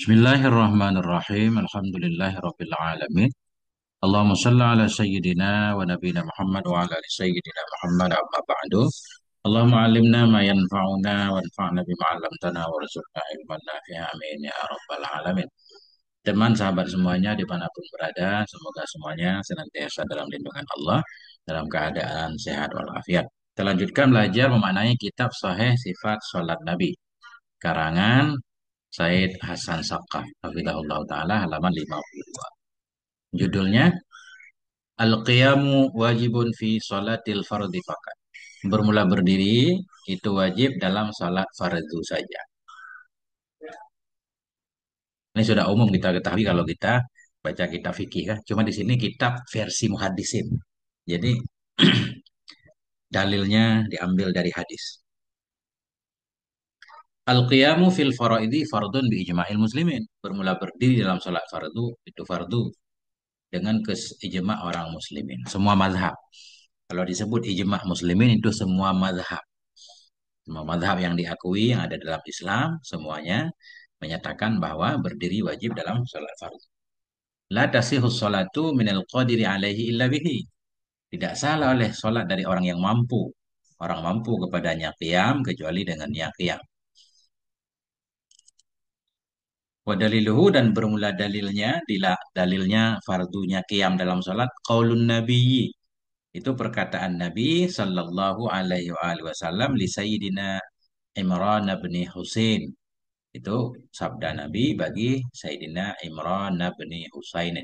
Bismillahirrahmanirrahim. Alhamdulillahirabbil alamin. Allahumma shalli ala sayyidina wa nabiyina Muhammad wa ala ali sayyidina Muhammad amma ba'du. Allahumma alimna ma yanfa'una wanfa'na bima 'allamtana warzuqna ilman nafi'a amin ya rabbal alamin. Teman sahabat semuanya dimanapun berada, semoga semuanya senantiasa dalam lindungan Allah, dalam keadaan sehat walafiat. Kita lanjutkan belajar memaknai kitab Sahih Sifat Salat Nabi, karangan Said Hasan Saqaf, hafizahullah taala, halaman 52. Judulnya Al-Qiyamu wajibun fi salatil fardhi fakat. Bermula berdiri itu wajib dalam salat fardu saja. Ini sudah umum kita ketahui kalau kita baca kitab fikih kan. Cuma di sini kitab versi muhadisin. Jadi dalilnya diambil dari hadis. Al-qiyamu fil faraidi fardun bi ijma'il muslimin. Bermula berdiri dalam salat fardu itu fardu dengan ijma' orang muslimin. Semua mazhab. Kalau disebut ijma' muslimin itu semua mazhab. Semua mazhab yang diakui yang ada dalam Islam semuanya menyatakan bahwa berdiri wajib dalam salat fardu. La tasihus salatu minal qadiri alaihi illa bihi. Tidak salah oleh salat dari orang yang mampu. Orang mampu kepadanya qiyam kecuali dengannya qiyam. Wa daliluhu, dan bermula dalilnya fardunya qiyam dalam salat qaulun nabiyyi. Itu perkataan Nabi Sallallahu Alaihi Wasallam li Sayyidina Imran bin Husain. Itu sabda Nabi bagi Sayyidina Imran bin Husain.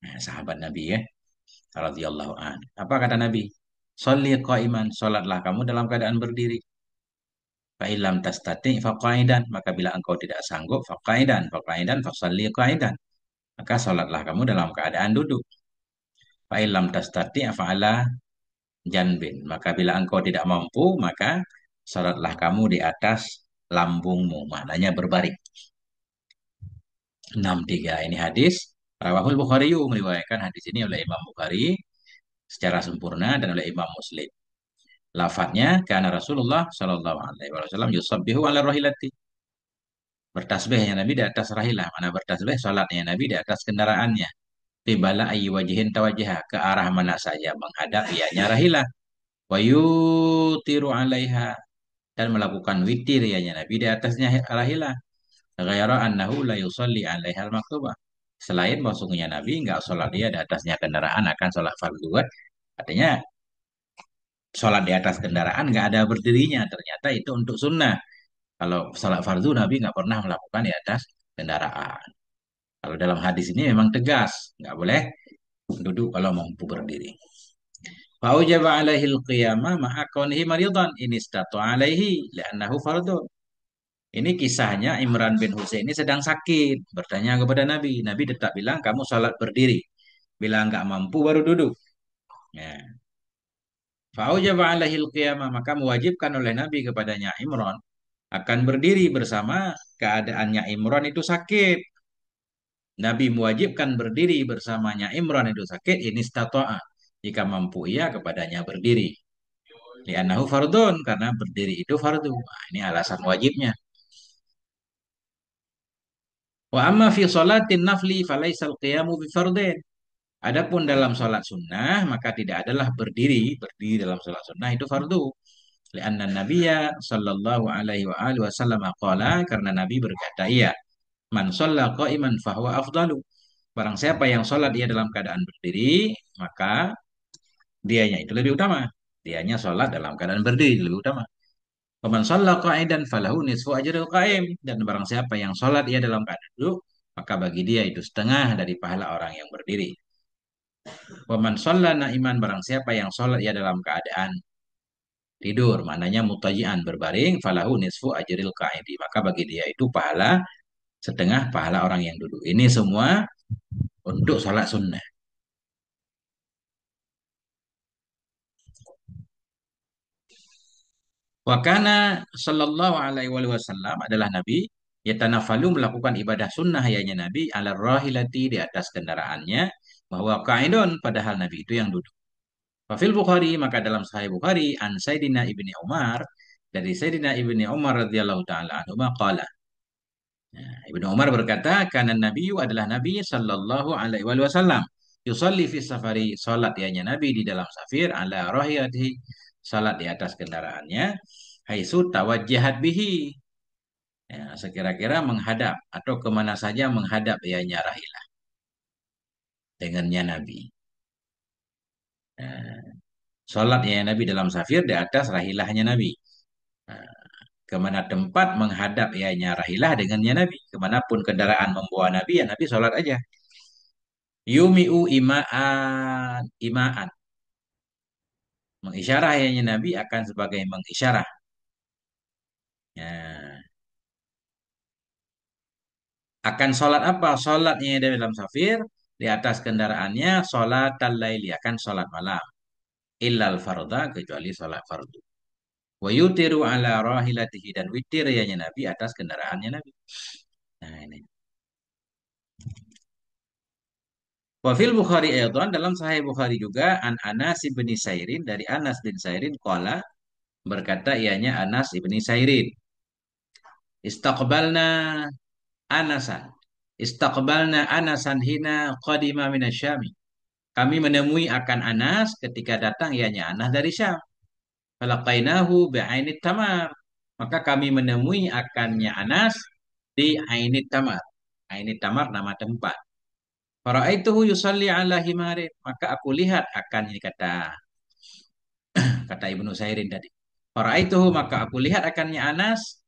Nah, sahabat Nabi ya, radhiyallahu an. Apa kata Nabi? Sholli qa'iman, salatlah kamu dalam keadaan berdiri. Fa illam tastati faqaidan, maka bila engkau tidak sanggup faqaidan fasalli qaidan. Maka salatlah kamu dalam keadaan duduk. Fa illam tastati fa'ala janbin. Maka bila engkau tidak mampu, maka salatlah kamu di atas lambungmu. Maknanya berbaring. 63. Ini hadis. Rawahul Bukhari meriwayatkan hadis ini oleh Imam Bukhari secara sempurna dan oleh Imam Muslim. Lafadznya, karena Rasulullah Shallallahu Alaihi Wasallam yusabbihu ala rahilati. Bertasbihnya Nabi di atas rahilah. Mana bertasbih? Salatnya Nabi di atas kendaraannya. Qibala ayyi wajihin tawajjah, ke arah mana saja menghadap ianya rahilah. Wa yutiru 'alaiha, dan melakukan witir ianya Nabi di atasnya rahilah. Ghaira annahu la yusalli 'alaiha al-maktubah. Selain bahwasanya Nabi enggak sholat dia di atasnya kendaraan akan sholat fardu. Artinya sholat di atas kendaraan enggak ada berdirinya. Ternyata itu untuk sunnah. Kalau sholat fardu Nabi enggak pernah melakukan di atas kendaraan. Kalau dalam hadis ini memang tegas, enggak boleh duduk kalau mampu berdiri. Fa'ujaba alaihi al-qiyamah ma'a kaunihi maridan in istata'a alaihi li'annahu fardun. Ini kisahnya Imran bin Husain ini sedang sakit. Bertanya kepada Nabi. Nabi tetap bilang kamu sholat berdiri. Bila nggak mampu baru duduk. Ya. Fa'ujaba alaihi al-qiyamah, maka mewajibkan oleh Nabi kepadanya Imran akan berdiri bersama keadaannya Imran itu sakit. Nabi mewajibkan berdiri bersamanya Imran itu sakit, ini stato'a. Jika mampu ia kepadanya berdiri. Li'annahu fardun, karena berdiri itu fardu. Nah, ini alasan wajibnya. Wa amma fi salatin nafli falaisal qiyamu bi fardin. Adapun dalam salat sunnah maka tidak adalah berdiri dalam salat sunnah itu fardu. Lianna Nabiya sallallahu alaihi wa alihi wasallam qala, karena Nabi berkata iya, man shalla qa'iman fahuwa afdalu. Barang siapa yang salat dia dalam keadaan berdiri, maka dianya itu lebih utama. Dianya salat dalam keadaan berdiri lebih utama. Faman shalla qa'idan falahu nisfu ajril qa'im, dan barang siapa yang salat dia dalam keadaan duduk, maka bagi dia itu setengah dari pahala orang yang berdiri. Waman shallana iman, barang siapa yang sholat ia dalam keadaan tidur, maknanya mutajian berbaring, falahu nisfu ajril qaidi, maka bagi dia itu pahala setengah pahala orang yang duduk. Ini semua untuk sholat sunnah. Wakana sallallahu alaihi wasallam adalah Nabi yatanafalu, melakukan ibadah sunnah hayanya Nabi ala rahilati, di atas kendaraannya, bahwa qaidun, padahal Nabi itu yang duduk. Fafil Bukhari, maka dalam Sahih Bukhari, an Sayyidina Ibni Umar, dari Sayyidina Ibni Umar radhiyallahu taala anhu qala, Nah, Ibnu Umar berkata, karena Nabi adalah Nabi Sallallahu Alaihi Wasallam. Yusalli fi safari, salat ianya Nabi di dalam safir, ala rahiyatihi, salat di atas kendaraannya, haitsu tawajjahat bihi. Ya, sekira-kira menghadap atau kemana saja menghadap ianya rahilah dengannya Nabi. Nah, salat ianya Nabi dalam safir di atas rahilahnya Nabi. Nah, kemana tempat menghadap ianya rahilah dengannya Nabi. Kemanapun kendaraan membawa Nabi, ya Nabi sholat aja. Yumi'u ima'an, ima'an. Mengisyarah ianya Nabi akan sebagai mengisyarah. Ya. Akan sholat apa? Sholatnya dalam safir, di atas kendaraannya, sholat al-laili, akan sholat malam. Illal farda, kecuali sholat fardu. Wa yutiru ala rahilatihi, dan witir ianya Nabi atas kendaraannya Nabi. Nah ini. Wa fil Bukhari ayatan, dalam Sahih Bukhari juga an Anas bin Sairin, dari Anas bin Sairin qala, berkata ianya Anas bin Sairin, istaqbalna Anasan, istaqbalna Anasan hina qadima minasyami. Kami menemui akan Anas ketika datang ianya Anas dari Syam. Falaqainahu bi'ainit tamar. Maka kami menemui akannya Anas di Ainit Tamar. Ainit Tamar nama tempat. Faraaituhu yusalli ala himarin. Maka aku lihat akan, ini kata Ibnu Sairin tadi. Faraaituhu, maka aku lihat akannya Anas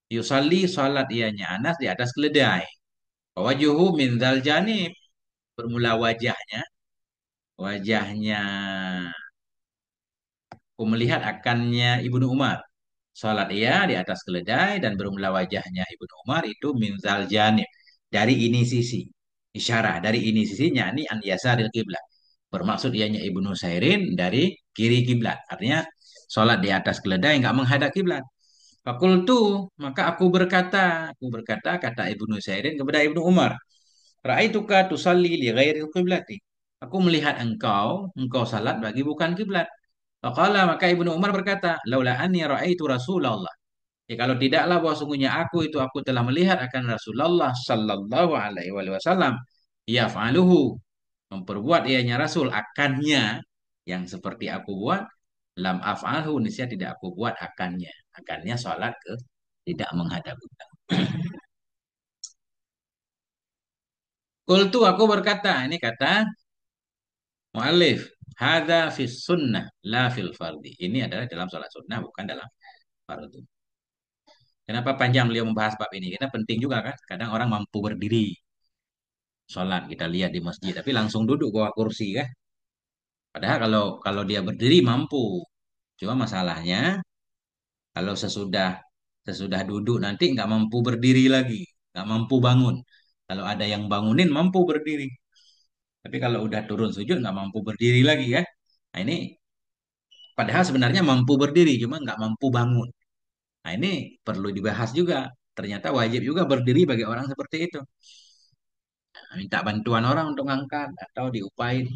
yusalli, salat ianya Anas di atas keledai. Wajuhu min dzal janib, bermula wajahnya aku melihat akannya Ibnu Umar. Salat ia di atas keledai, dan bermula wajahnya Ibnu Umar itu min dzal janib, dari ini sisi. Isyarah dari ini sisinya, ini an yasaril kiblat. Bermaksud ianya Ibnu Sairin dari kiri kiblat. Artinya salat di atas keledai nggak menghadap kiblat. Fakultu, maka aku berkata kata Ibnu Sairin kepada Ibnu Umar, ra'aituka tusalli li ghairil qiblati. Aku melihat engkau salat bagi bukan kiblat. Faqala, maka Ibnu Umar berkata, laula anni ra'aitu Rasulullah. Ya kalau tidaklah bahwa sungguhnya aku telah melihat akan Rasulullah sallallahu alaihi wasallam yaf'aluhu, memperbuat ianya Rasul akannya yang seperti aku buat, lam af'alhu, niscaya tidak aku buat akannya salat ke tidak menghadap kiblat. Qultu, aku berkata, ini kata mu'allif, hadza fis sunnah la fil fardi. Ini adalah dalam salat sunnah, bukan dalam fardu. Kenapa panjang beliau membahas bab ini? Karena penting juga kan. Kadang orang mampu berdiri sholat, kita lihat di masjid, tapi langsung duduk bawa kursi kan. Padahal kalau kalau dia berdiri mampu. Cuma masalahnya kalau sesudah sesudah duduk nanti nggak mampu berdiri lagi, nggak mampu bangun. Kalau ada yang bangunin mampu berdiri. Tapi kalau udah turun sujud nggak mampu berdiri lagi ya. Nah ini padahal sebenarnya mampu berdiri, cuma nggak mampu bangun. Nah ini perlu dibahas juga. Ternyata wajib juga berdiri bagi orang seperti itu. Minta bantuan orang untuk ngangkat atau diupain,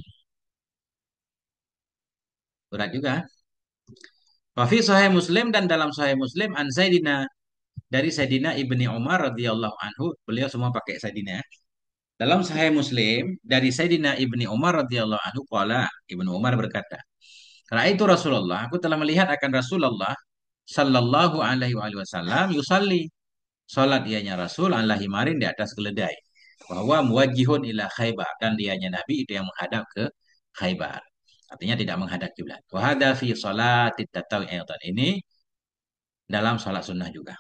berat juga. Wa fi Sahih Muslim, dan dalam Sahih Muslim an Sayyidina, dari Sayyidina Ibni Umar radhiyallahu anhu, beliau semua pakai Sayyidina. Dalam Sahih Muslim dari Sayyidina Ibni Umar radhiyallahu anhu qala, Ibnu Umar berkata, Ra'aitu Rasulullah, aku telah melihat akan Rasulullah sallallahu alaihi wasallam yusalli, salat ianya Rasul ala himarin, di atas keledai. Bahwa muwajjihun ila Khaybar, dan dianya Nabi itu yang menghadap ke Khaybar. Artinya tidak menghadap kiblat. Wa hadza fi salatit tatawi, ini dalam salat sunnah juga.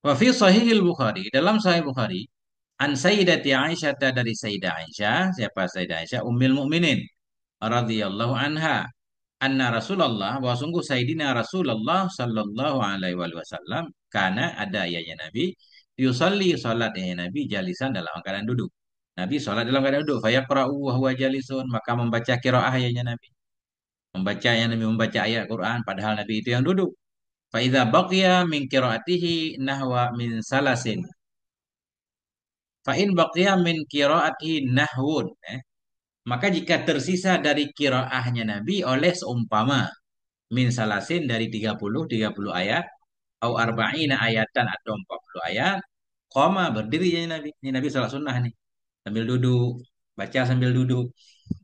Wa fi sahihil Bukhari, dalam sahih Bukhari, an Sayyidati Aisyah, dari Sayyidah Aisyah, siapa Sayyidah Aisyah? Ummul Mukminin radhiyallahu anha. Anna Rasulullah, bahwa sungguh Sayyidina Rasulullah sallallahu alaihi wasallam, karena ada ayahnya Nabi, yusalli, salat ya Nabi, jalisan, dalam keadaan duduk. Nabi salat dalam keadaan duduk. Fayaqra'u wa huwa jalisun, maka membaca qiraah ayahnya Nabi. Nabi membaca ayat Quran padahal Nabi itu yang duduk. Fa idza baqiya min qiraatihi nahwa min salasin. Fa in baqiya min qiraatihi nahwun. Maka jika tersisa dari qiraahnya Nabi oleh seumpama. min salasin dari 30 ayat, au arba'ina ayatan atau 40 ayat, koma berdiri ya Nabi. Ini Nabi sholat sunnah nih. Sambil duduk, baca sambil duduk.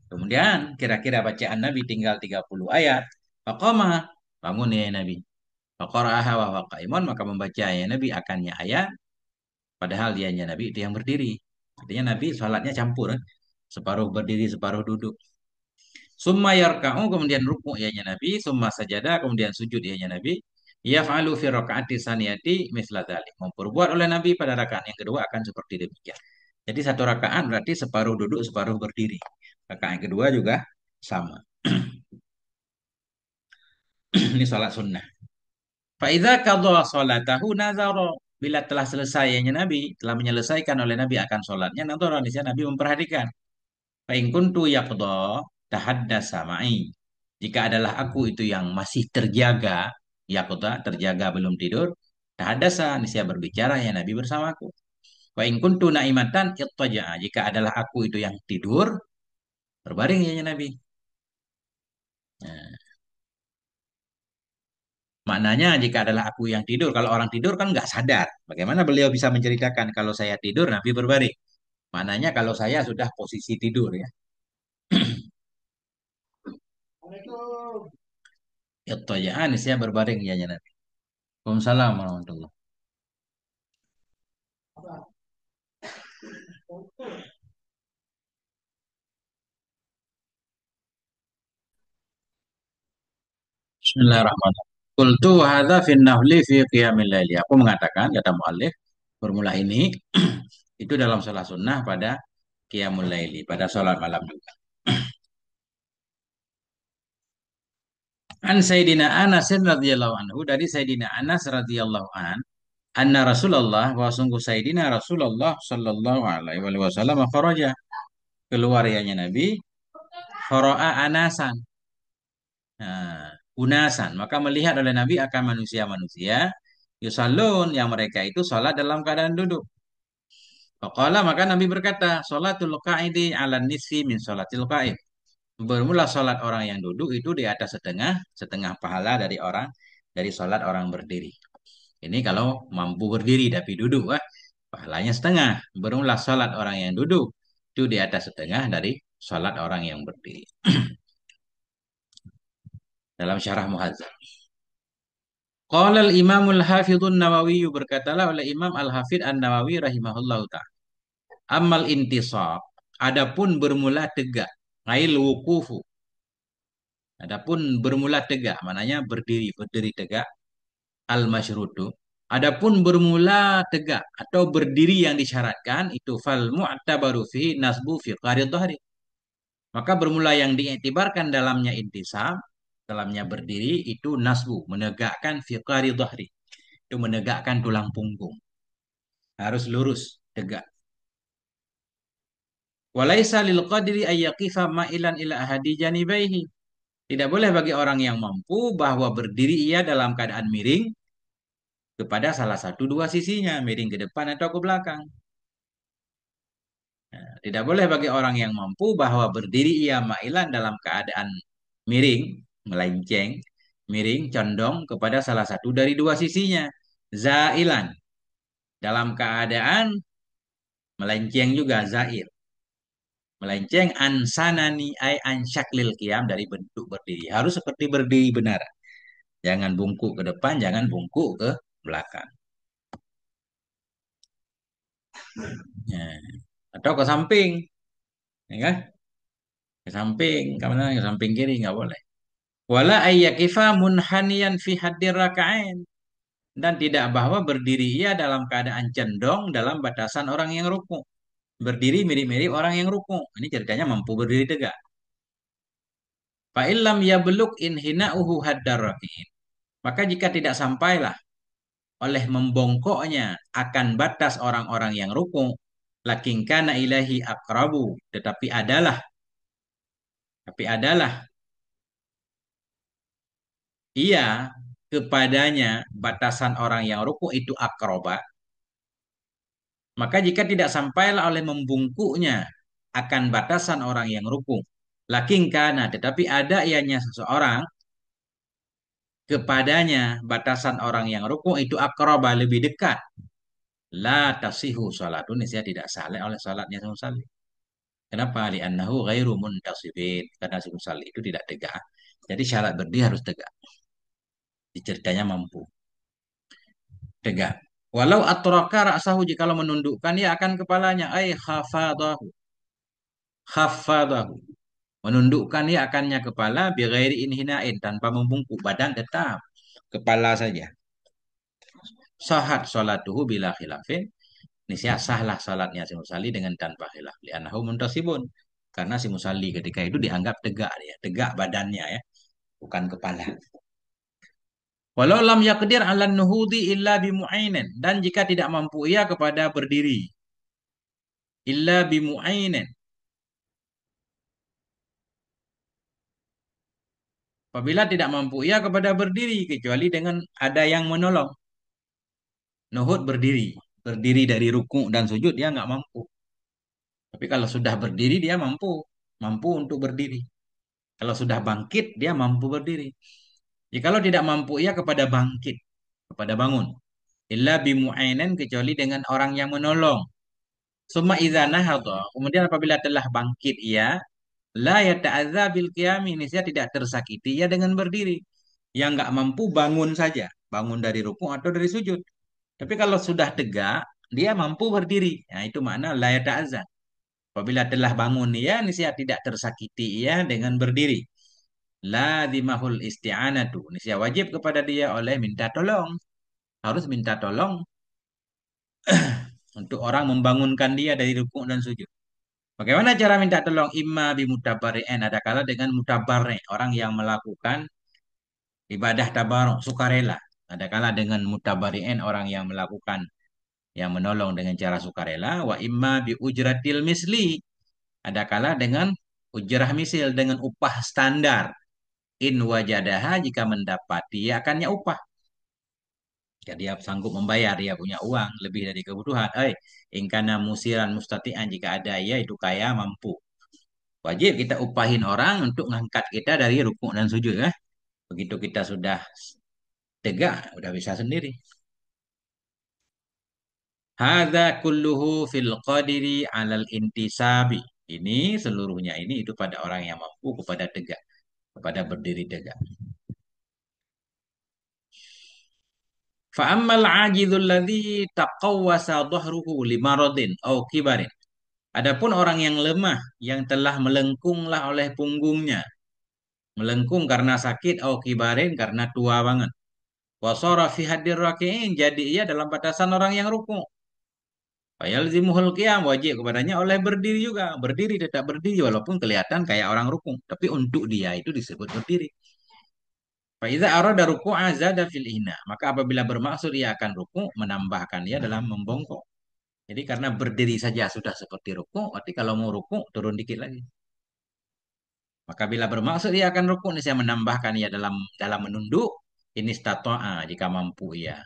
Kemudian kira-kira bacaan Nabi tinggal 30 ayat. Faqama, bangun ya Nabi. Faqara'aha wa huwa qa'imun, maka membaca ya Nabi akannya ayat, padahal dianya Nabi itu yang berdiri. Artinya Nabi sholatnya campur, kan? Separuh berdiri, separuh duduk. Summa yarka'u, kemudian ruku ianya Nabi, summa sajada, kemudian sujud ianya Nabi. Yaf'alu fi rakaati saniyati misla dzalik. Memperbuat oleh Nabi pada rakaat yang kedua akan seperti demikian. Jadi satu rakaat berarti separuh duduk, separuh berdiri. Rakaat yang kedua juga sama. Ini sholat sunnah. Fa'idha qadha sholatahu nazara. Bila telah selesainya Nabi, telah menyelesaikan oleh Nabi akan sholatnya, nazara, di sana Nabi memperhatikan. Fa'in kuntu yaqdha tahaddasa ma'i. Jika adalah aku itu yang masih terjaga, yaqdha, terjaga belum tidur, tahaddasa, niscaya berbicara ya Nabi bersamaku. Fa'in kuntu naimatan ittaja'a. Jika adalah aku itu yang tidur, berbaring ya Nabi. Nah, maknanya jika adalah aku yang tidur, kalau orang tidur kan nggak sadar. Bagaimana beliau bisa menceritakan kalau saya tidur, Nabi berbaring? Maknanya kalau saya sudah posisi tidur ya. Ittaja'an, niscaya berbaring ya Nabi. Waalaikumsalam warahmatullahi. Bismillahirrahmanirrahim. Qultu hadza fi nafli fi qiyamil laili. Aku mengatakan kata muallif formula ini itu dalam salat sunnah pada qiyamul laili, pada salat malam juga. An Sayyidina Anas radhiyallahu anhu, dari Sayyidina Anas radhiyallahu an, anna Rasulullah, wa sungguh Sayyidina Rasulullah sallallahu alaihi wasallam kharaja, keluar ianya Nabi, fara'a anasan. Nah, unasan, maka melihat oleh Nabi akan manusia-manusia yusallun, yang mereka itu sholat dalam keadaan duduk. Faqala, maka Nabi berkata, sholatul qa'idi ala nisfi min sholatil qa'id. Bermula sholat orang yang duduk itu di atas setengah, setengah pahala dari orang, dari sholat orang berdiri. Ini kalau mampu berdiri tapi duduk, pahalanya setengah. Bermula sholat orang yang duduk itu di atas setengah dari sholat orang yang berdiri. Dalam syarah Muhadzab. Qala al-Imam al-Hafidhun Nawawi, berkatalah oleh Imam Al-Hafidh An-Nawawi rahimahullahu ta'ala. Amal intisab, adapun bermula tegak, ngail wukufu. Adapun bermula tegak, mananya berdiri, berdiri tegak, al-masyrutu. Adapun bermula tegak atau berdiri yang disyaratkan itu fal mu'tabaru fihi nasbu fi qari dhahri. Maka bermula yang diiktibarkan dalamnya intisab, dalamnya berdiri itu nasbu, menegakkan fi qari dhahri. Itu menegakkan tulang punggung. Harus lurus, tegak. Walaisa lil qadri ayyaqifa ma'ilan ila ahadi janibaihi. Tidak boleh bagi orang yang mampu bahwa berdiri ia dalam keadaan miring kepada salah satu dua sisinya, miring ke depan atau ke belakang. Nah, tidak boleh bagi orang yang mampu bahwa berdiri ia ma'ilan dalam keadaan miring, melenceng, miring, condong kepada salah satu dari dua sisinya. Zailan, dalam keadaan melenceng juga, zair. Melenceng ansanani ay ansyaklil qiyam, dari bentuk berdiri. Harus seperti berdiri benar. Jangan bungkuk ke depan, jangan bungkuk ke belakang. Ya. Atau ke samping, ya kan? Ke samping, kemana? Ke samping kiri nggak boleh. Wala ayyakifa munhaniyan fi haddir raka'ain. Dan tidak bahwa berdiri ia dalam keadaan cendong dalam batasan orang yang ruku. Berdiri mirip-mirip orang yang ruku. Ini ceritanya mampu berdiri tegak. Fa'illam yabluk inhina'uhu haddar raka'in. Maka jika tidak sampailah oleh membongkoknya akan batas orang-orang yang ruku, lakin kana ilahi akrabu, tapi adalah ia kepadanya batasan orang yang ruku itu akroba. Maka jika tidak sampailah oleh membungkuknya akan batasan orang yang ruku, lakin kana, tetapi ada ianya seseorang kepadanya batasan orang yang rukuk itu akraba lebih dekat. La tasihu salatun niscaya tidak saleh oleh salatnya si musalli. Kenapa? Li'annahu ghairu muntasibin. Karena si musalli itu tidak tegak. Jadi syarat berdiri harus tegak. Ceritanya mampu tegak. Walau atraka ra'sahu jikalau menundukkan ia akan kepalanya. Ay khafadahu. Khafadahu. Menundukkan ia akannya kepala bighairi inhinain tanpa membungkuk badan tetap kepala saja. Sahat salatuhu bila khilafin. Niscaya sahlah salatnya si musalli dengan tanpa khilaf. Li'annahu muntasibun. Karena si musalli ketika itu dianggap tegak dia, tegak badannya ya, bukan kepala. Walau lam yakdir ala nuhudi illa bimu'ainin. Dan jika tidak mampu ia kepada berdiri. Illa bimu'ainin. Apabila tidak mampu ia kepada berdiri. Kecuali dengan ada yang menolong. Nuhud berdiri. Berdiri dari ruku dan sujud dia nggak mampu. Tapi kalau sudah berdiri dia mampu. Mampu untuk berdiri. Kalau sudah bangkit dia mampu berdiri. Jikalau tidak mampu ia kepada bangkit. Kepada bangun. Illa bimu'ainin kecuali dengan orang yang menolong. Summa idza nahadha, kemudian apabila telah bangkit ia, la yata'adza bil qiyami, niscaya tidak tersakiti ia dengan berdiri. Yang nggak mampu bangun saja, bangun dari rukuk atau dari sujud. Tapi kalau sudah tegak, dia mampu berdiri. Nah, itu makna la yata'adza. Apabila telah bangun ia, niscaya tidak tersakiti ia dengan berdiri. La dimahul isti'anatu, niscaya wajib kepada dia oleh minta tolong. Harus minta tolong untuk orang membangunkan dia dari rukuk dan sujud. Bagaimana cara minta tolong? Imma bimutabarri'in. Ada kala dengan mutabarri, orang yang melakukan ibadah tabarruk, sukarela. Ada kala dengan mutabarri'in, orang yang melakukan, yang menolong dengan cara sukarela. Wa imma bi ujratil misli. Ada kala dengan ujrah misil, dengan upah standar. In wajadaha, jika mendapati, ya akannya upah. Jika dia sanggup membayar, dia punya uang lebih dari kebutuhan. Ingkana musiran mustati'an, jika ada ia itu kaya mampu. Wajib kita upahin orang untuk ngangkat kita dari rukuk dan sujud ya. Begitu kita sudah tegak, udah bisa sendiri. Hadza kulluhu fil qadiri alal intisabi. Ini seluruhnya ini itu pada orang yang mampu kepada tegak, kepada berdiri tegak. Fa ammal ajizul ladzi taqawwasa dhahruhu limaradin aw kibarin. Adapun orang yang lemah yang telah melengkunglah oleh punggungnya, melengkung karena sakit atau kibarin karena tua banget. Wasara fi hadir raki'in, jadi ia dalam batasan orang yang ruku. Fayalzimuhul qiyam, wajib kepadanya oleh berdiri juga. Berdiri tetap berdiri walaupun kelihatan kayak orang ruku, tapi untuk dia itu disebut berdiri. Fa iza arada ruku'a zada fil ihna, maka apabila bermaksud ia akan ruku, menambahkan ia dalam membongkok. Jadi karena berdiri saja sudah seperti ruku, berarti kalau mau ruku turun dikit lagi. Maka bila bermaksud ia akan ruku, ini saya menambahkan ia dalam menunduk. Ini statoa jika mampu ia.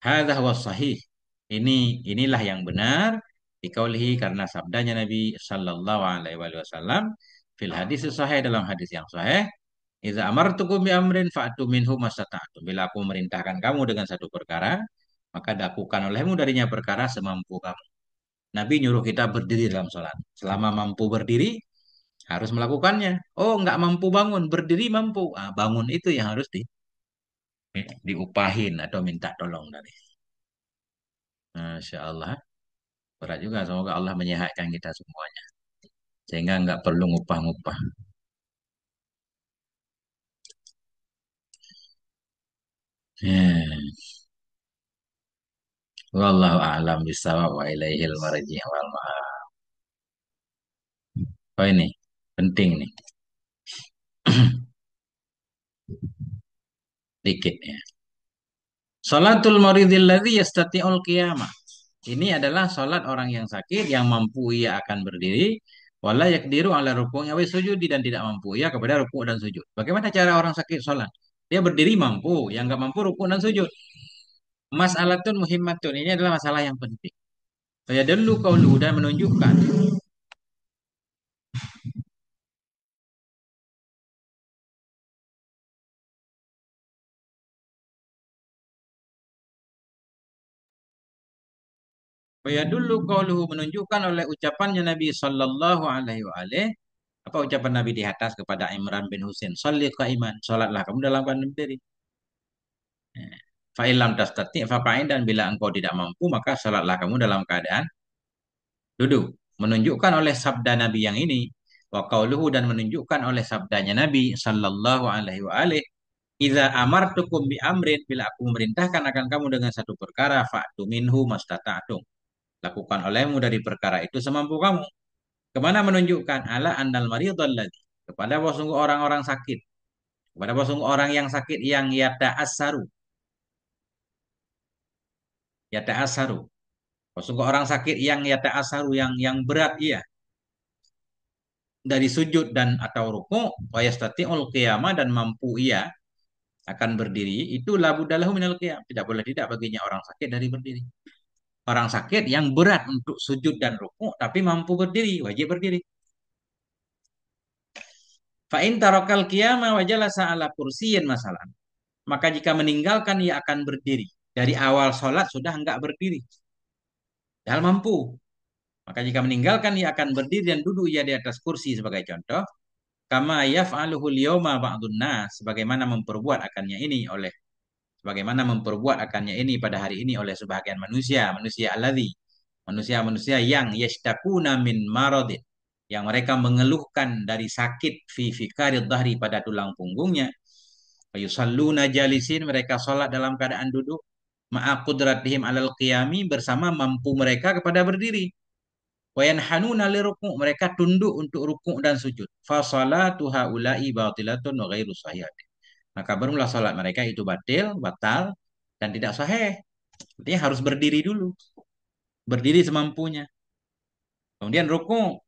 Hadza huwa sahih. Inilah yang benar dikaulihi karena sabdanya Nabi sallallahu alaihi wasallam fil hadis sahih, dalam hadis yang sahih, idza amartukum bi amrin fa'tu minhu mastata'tum. Bila aku merintahkan kamu dengan satu perkara, maka lakukan olehmu darinya perkara semampu kamu. Nabi nyuruh kita berdiri dalam sholat. Selama mampu berdiri, harus melakukannya. Oh, nggak mampu bangun, berdiri mampu. Bangun itu yang harus diupahin atau minta tolong dari. Masya Allah. Berat juga. Semoga Allah menyehatkan kita semuanya. Sehingga nggak perlu ngupah-ngupah. Hmm. Wallahu a'lam bishawab wa ilaihil marji' wal ma'ab. Oh ini, penting nih. Dikit ya. Salatul maridil ladzi yastati'ul qiyamah. Ini adalah salat orang yang sakit yang mampu ia akan berdiri. Wala yakdiru ala ruku'nya wa sujudi, dan tidak mampu ia kepada rukuk dan sujud. Bagaimana cara orang sakit salat? Dia berdiri mampu, yang nggak mampu rukuk dan sujud. Mas'alatun muhimmatun. Ini adalah masalah yang penting. Saya dulu kau dan menunjukkan Ya dulu qauluhu menunjukkan oleh ucapannya Nabi Sallallahu Alaihi Wasallam. Apa ucapan Nabi di atas kepada Imran bin Husain? Sholli qaiman, sholatlah kamu dalam keadaan berdiri. Fa'ilam tastati faqa'in, dan bila engkau tidak mampu maka sholatlah kamu dalam keadaan duduk. Menunjukkan oleh sabda Nabi yang ini, wa qauluhu, dan menunjukkan oleh sabdanya Nabi Sallallahu Alaihi Wasallam. Iza amartukum bi amrin, bila aku memerintahkan akan kamu dengan satu perkara, fa'tu minhu mastata'tum. Lakukan olehmu dari perkara itu semampu kamu. Kemana menunjukkan? Ala annal maridhal ladzi, kepada bahwa sungguh orang-orang sakit, kepada bahwa sungguh orang yang sakit yang yata'asaru, bahwa sungguh orang sakit yang yata'asaru, yang berat ia dari sujud dan atau ruku, wa yastati'ul qiyamah, dan mampu ia akan berdiri, itu la buddalahu minal qiyam, tidak boleh tidak baginya orang sakit dari berdiri. Orang sakit yang berat untuk sujud dan ruku tapi mampu berdiri, wajib berdiri. Fa in tarakal qiyama wa jalasa ala kursiyin masalan. Maka jika meninggalkan ia akan berdiri. Dari awal sholat sudah enggak berdiri. Padahal mampu. Maka jika meninggalkan ia akan berdiri dan duduk ia di atas kursi sebagai contoh. Kama yaf'aluhu liyoma ba'dun nas. Sebagaimana memperbuat akannya ini pada hari ini oleh sebagian manusia. Manusia alladzi. Manusia-manusia yang yashtakuna min maradin. Yang mereka mengeluhkan dari sakit fi fikarid dhahri, pada tulang punggungnya. Yusalluna jalisin, mereka sholat dalam keadaan duduk. Ma'aqudratihim alal qiyami, bersama mampu mereka kepada berdiri. Wayanhanuna liruku', mereka tunduk untuk rukuk dan sujud. Fasalatu haula'i batilatun wa ghairu sahihatin. Maka barulah sholat mereka itu batal, dan tidak sahih. Artinya harus berdiri dulu. Berdiri semampunya. Kemudian rukuk.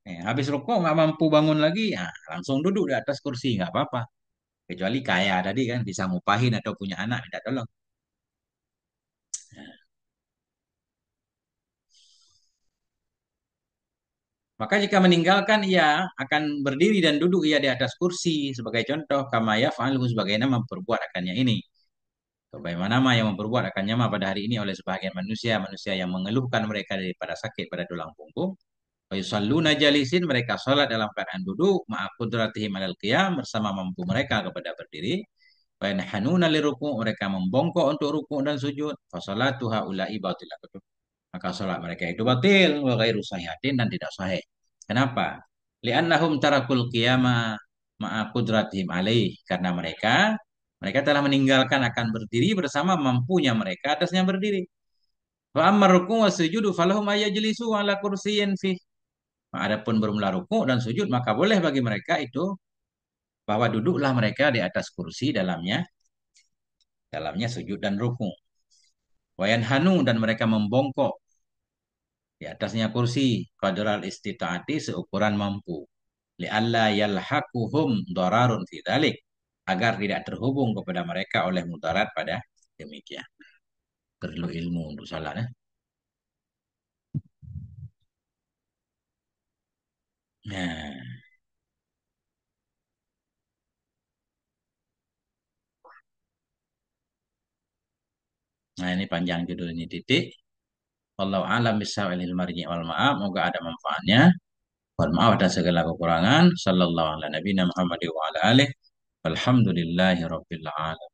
Habis rukuk nggak mampu bangun lagi, ya, langsung duduk di atas kursi, nggak apa-apa. Kecuali kaya tadi kan, bisa ngupahin atau punya anak minta tolong. Maka jika meninggalkan ia akan berdiri dan duduk ia di atas kursi sebagai contoh, kama yaf'aluhu, sebagaimana memperbuat akannya ini. Sebagaimana yang memperbuat akannya pada hari ini oleh sebagian manusia, manusia yang mengeluhkan mereka daripada sakit pada tulang punggung. Wa yusalluna jalisin, mereka salat dalam keadaan duduk, ma'a qudratihim alal qiyam, bersama mampu mereka kepada berdiri. Wa yanhanuna liruku', mereka membongkok untuk rukuk dan sujud. Fa salatu haula'i batilah, maka salat mereka itu batil, wa ghairu sahihatin, dan tidak sahih. Kenapa? Li'annahum tarakul qiyama ma'a qudratihim alaih, karena mereka telah meninggalkan akan berdiri bersama mampunya mereka atasnya berdiri. Wa amma ruku' wa sujudu falahum ayajlisu ala kursiyyin fi. Adapun bermula rukuk dan sujud, maka boleh bagi mereka itu bahwa duduklah mereka di atas kursi dalamnya sujud dan rukuk. Wayan hanu, dan mereka membongkok di atasnya kursi, qadral istitaati, seukuran mampu. Li'alla yalhaquhum dararun fi dzalik, agar tidak terhubung kepada mereka oleh mudarat pada demikian. Perlu ilmu untuk salat. Nah, nah, ini panjang judul ini titik. Wallahu a'lam bishawab, marji wal ma'af. Moga ada manfaatnya. Mohon maaf atas segala kekurangan. Sallallahu ala nabiyina Muhammad wa ala alihi. Alhamdulillahi rabbil alamin.